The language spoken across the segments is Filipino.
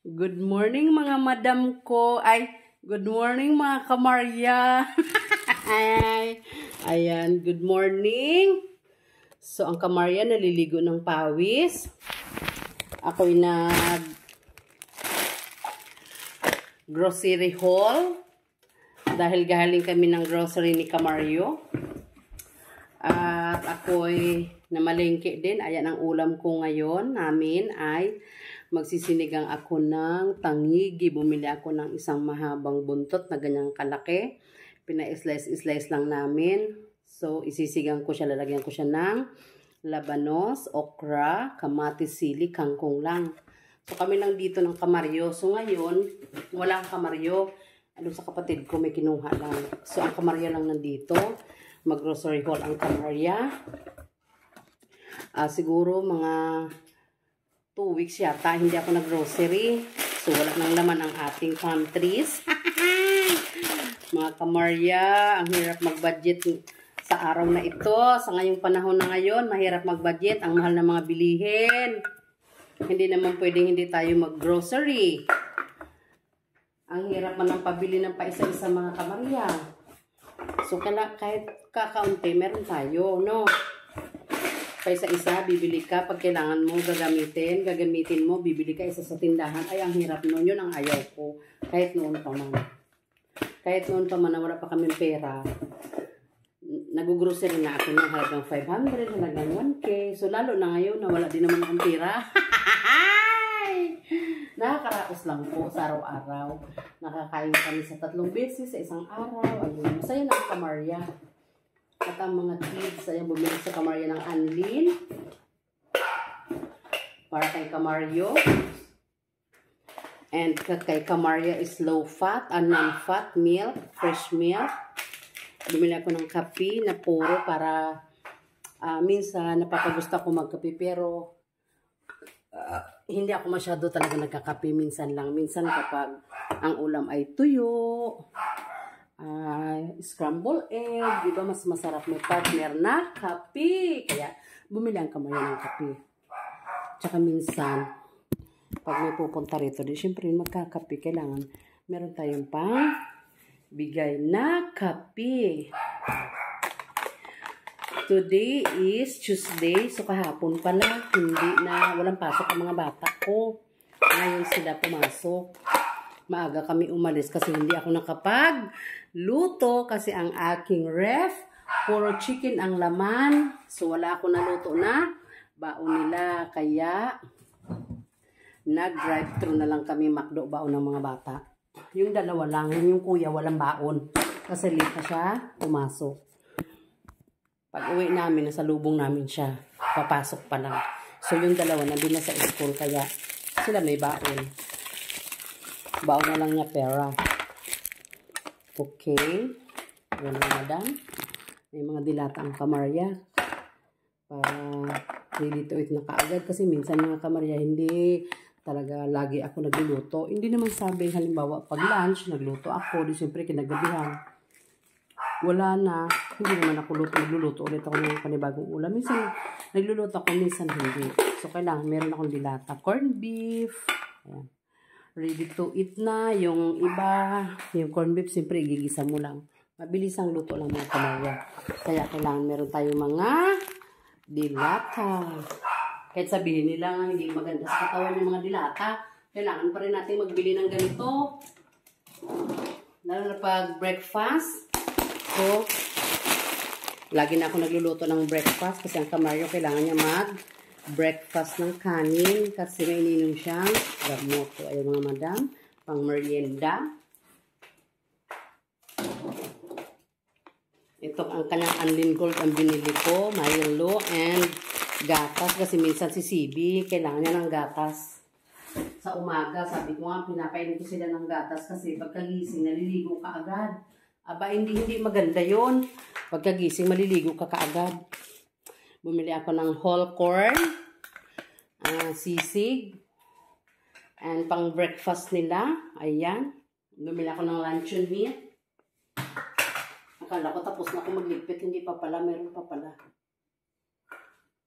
Good morning mga madam ko. Ay, good morning mga kamarya. Ay, ayan, good morning. So, ang kamarya naliligo ng pawis. Ako'y grocery haul. Dahil galing kami ng grocery ni Kamaryo. At ako'y namalengke din. Ayan ang ulam ko ngayon namin ay magsisinigang ako ng tangigi. Bumili ako ng isang mahabang buntot na ganyang kalaki. Pina-slice lang namin. So, isisigang ko siya. Lalagyan ko siya ng labanos, okra, kamatis, sili, kangkong lang. So, kami lang dito ng Kamaryo. So, ngayon, walang Kamaryo. Ano sa kapatid ko, may kinuha lang. So, ang Kamarya lang nandito. Mag-grocery haul ang Kamarya. Siguro mga 2 weeks yata, hindi ako nag-grocery. So, wala nang laman ang ating pantries. Mga Kamarya, ang hirap mag-budget sa araw na ito. Sa ngayong panahon na ngayon, mahirap mag-budget. Ang mahal ng mga bilihin. Hindi naman pwedeng hindi tayo mag-grocery. Ang hirap man ng pabili ng paisa-isa mga Kamarya. So, kahit kakaunti, meron tayo, no? Paisa-isa, bibili ka. Pag kailangan mo, gagamitin mo, bibili ka isa sa tindahan. Ay, ang hirap noon. Yun ang ayaw ko. Kahit noon pa man. Kahit noon pa man na wala pa kami pera. Nag-grocery na ako ng halagang 500, halagang 1K. So, lalo na ngayon na wala din naman akong pera. Nakakaraos lang po sa araw-araw. Nakakain kami sa 3 beses sa isang araw. Ayun, masaya na ang Kamarya. At ang mga kids, ayan, bumili sa Kamarya ng anlin. Para kay Kamaryo. And kay Kamarya is low fat and non-fat milk, fresh milk. Bumili ako ng kape na puro para minsan napapagusto ko magkape pero hindi ako masyado talaga nagkakape. Minsan lang. Minsan kapag ang ulam ay tuyo, scramble egg, diba mas masarap may partner na kape. Kaya bumili ang Kamarya ng kape. Tsaka minsan, pag may pupunta rito, di syempre magkakape, kailangan meron tayong pang bigay na kape. Today is Tuesday, so kahapon pala, walang pasok ang mga bata ko. Ngayon sila pumasok. Maaga kami umalis kasi hindi ako nakapagluto kasi ang aking ref, puro chicken ang laman. So wala ako naluto na baon nila. Kaya nag-drive-thru na lang kami McDo baon ng mga bata. Yung dalawa lang, yung kuya walang baon. Kasi late na siya pumasok. Pag uwi namin, nasa lubong namin siya. Papasok pa lang. So yung dalawa nandun na sa school kaya sila may baon. Baon na lang niya pera. Okay. Yan ang madam. May mga dilata ang Kamarya. Para ready to eat na kaagad. Kasi minsan mga Kamarya, hindi talaga lagi ako nagluluto. Hindi naman sabi, halimbawa, pag lunch, nagluto ako. Di siyempre, kinagabihan. Wala na. Hindi naman ako nagluluto ulit ako ng panibagong ulam. Minsan, nagluluto ako, minsan hindi. So, kailangan, meron akong dilata. Corned beef. Ayan. Ready to eat na. Yung iba, yung corned beef, siyempre, igigisa mo lang. Mabilis ang luto lang mga Kamarya. Kaya kailangan meron tayong mga dilata. Kahit sabihin nila hindi maganda sa katawan yung mga dilata, kailangan pa rin natin magbili ng ganito. Lalo na pag breakfast. So, lagi na ako nagluluto ng breakfast kasi ang Kamaryo kailangan niya mag-breakfast ng kanin kasi may ininom siyang gamot. So, ayun mga madam, pang merienda. Ito ang kanyang Anlin Gold ang binili ko, Milo and gatas kasi minsan si CB kailangan niya ng gatas. Sa umaga, sabi ko nga, pinapainin ko sila ng gatas kasi pagkagising, naliligo ka agad. Aba, hindi maganda yon. Pagkagising, maliligo ka kaagad. Bumili ako ng whole corn, sisig, and pang breakfast nila. Ayan. Bumili ako ng luncheon meat. Akala ko tapos na ako magligpit. Hindi pa pala, meron pa pala.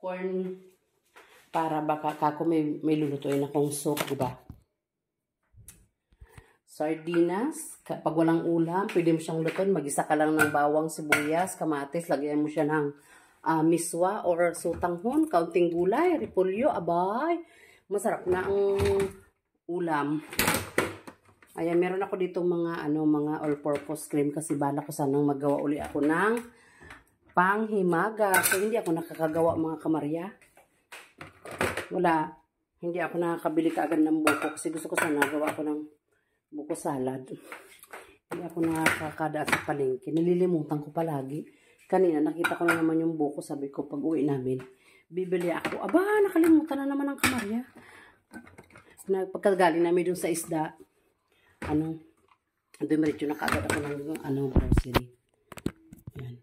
Corn, para baka kako may lulutuin akong soup, diba? sardinas. Kapag walang ulam, pwede mo siyang luton. Mag-isa ka lang ng bawang, sibuyas, kamatis. Lagyan mo siya ng miswa or sutanghon, kaunting gulay, repolyo. Abay, masarap na ang ulam. Ayan, meron ako dito mga all-purpose cream kasi bala ko sanang magawa uli ako ng panghimaga. So, hindi ako nakakagawa mga kamarya. Wala. Hindi ako nakakabili kaagad ng buko kasi gusto ko sana gawa ako ng buko salad. Hindi ako nakakadaan sa palengke. Nililimutan ko palagi. Kanina nakita ko na naman yung buko. Sabi ko pag uwi namin, bibili ako. Aba, nakalimutan na naman ang kamarya. Pagkagaling namin dun sa isda, dumiretso na kaagad ako ng grocery. Yan.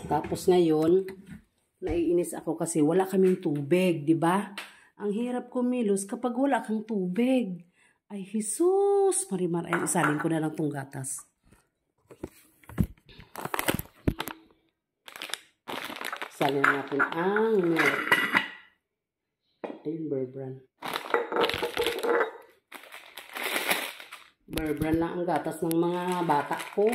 Tapos ngayon, naiinis ako kasi wala kaming tubig, di ba? Ang hirap kumilos kapag wala kang tubig. Ay, Jesus! Marimar, ay isalin ko na lang tong gatas. Isalin natin ang milk. Ayun, Bear Brand. Bear Brand lang ang gatas ng mga bata ko.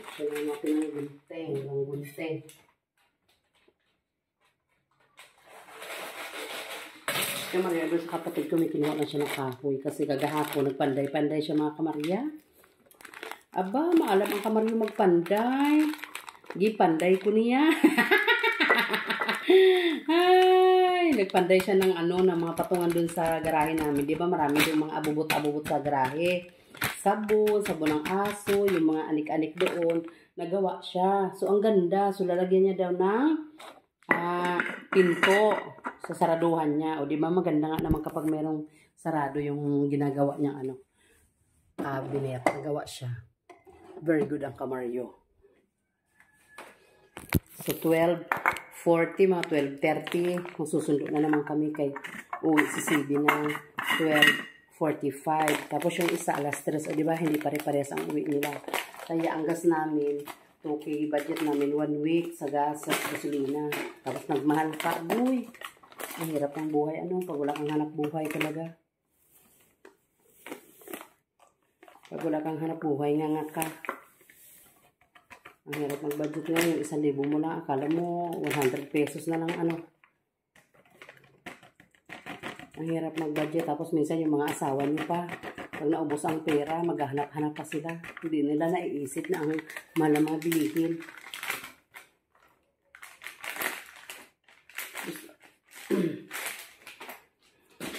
Isalin natin ang gunteng. Ang gunteng. Yung Maria, doon sa kapatid ko, may kinuha na siya ng kahoy. Kasi kagahapon, nagpanday-panday siya mga kamarya. Aba, maalam ang kamarya magpanday. Gipanday ko niya. Ay, nagpanday siya ng ng mga patungan doon sa garahe namin. Di ba marami doon mga abubot-abubot sa garahe. Sabon ng aso, yung mga anik-anik doon. Nagawa siya. So, ang ganda. So, lalagyan niya daw ng pinto sa saraduhan niya. O, di ba maganda nga naman kapag merong sarado yung ginagawa niyang cabinet. Nagawa siya. Very good ang kamaryo. So, 12:40, mga 12:30. Kung susundo na naman kami kay uwi si CB ng 12:45. Tapos yung isa, alas 3. O, di ba hindi pare-pares ang uwi nila. Kaya ang gas namin, 2K budget namin 1 week sa gas at gasolina. Tapos nagmahal pa. Boy, ang hirap ng buhay. Pag wala kang hanap buhay talaga. Pag wala kang hanap buhay, nga ka. Ang hirap ng budget ngayon. 1,000 mo lang. Akala mo, 100 pesos na lang Ang hirap mag-budget. Tapos minsan yung mga asawa niyo pa, pag naubos ang pera, maghahanap-hanap pa sila. Hindi nila naiisip na ang mahal na mga bilihin.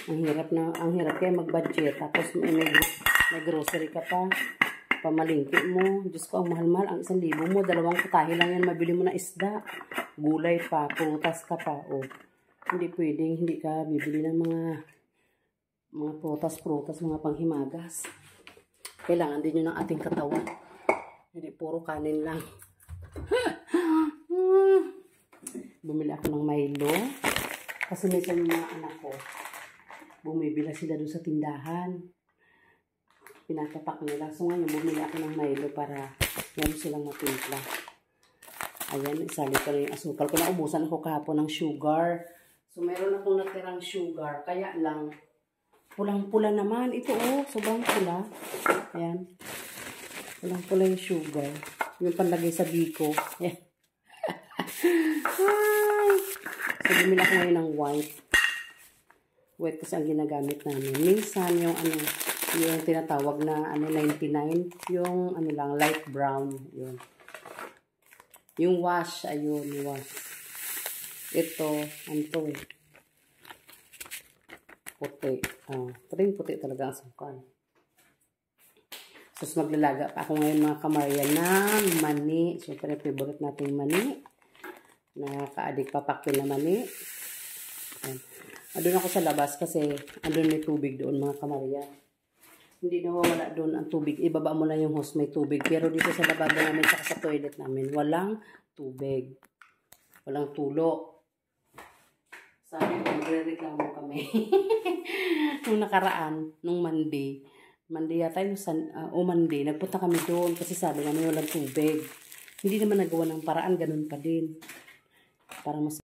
ang hirap kaya mag-budget. Tapos may grocery ka pa. Pamalingki mo. Diyos ko, ang mahal-mahal. Ang 1,000 mo, 2 putahe lang yan. Mabili mo na isda. Gulay pa. Prutas ka pa. O, hindi pwedeng hindi ka bibili ng mga prutas, mga panghimagas. Kailangan din yun ng ating katawan. Hindi puro kanin lang. Bumili ako ng Milo. Kasi minsan yung mga anak ko, bumibila sila doon sa tindahan. Pinatapak nila. So ngayon, bumili ako ng Milo para meron silang matimpla. Ayan, isali ko na yung asukal ko. Naubusan ako kahapon ng sugar. So meron akong natirang sugar. Kaya lang, pulang-pula naman. Ito sobrang pula. Ayan. Pulang-pula yung sugar. Yung panlagay sa biko. Ayan. So bumili ako ngayon ng white. White kasi ang ginagamit namin. Minsan yung yung tinatawag na 99, yung lang light brown, yun. Yung wash, ayun, wash. Ito, puti. Puti talaga ang sukal. So, maglalaga pa ako ngayon mga kamarya ng mani. Siyempre, favorite natin mani. Nakaka-addict papakil na mani. Ayan. Andun ako sa labas kasi andun may tubig doon mga kamarya. Hindi nawawala doon ang tubig. Ibaba mo lang yung hose, may tubig. Pero dito sa lababo namin, saka sa toilet namin, walang tubig. Walang tulo. Sabi ko, magre-reklamo kami. Nung nakaraan, nung Monday yata yung Monday, nagpunta kami doon kasi sabi namin walang tubig. Hindi naman nagawa ng paraan, ganun pa din. Para mas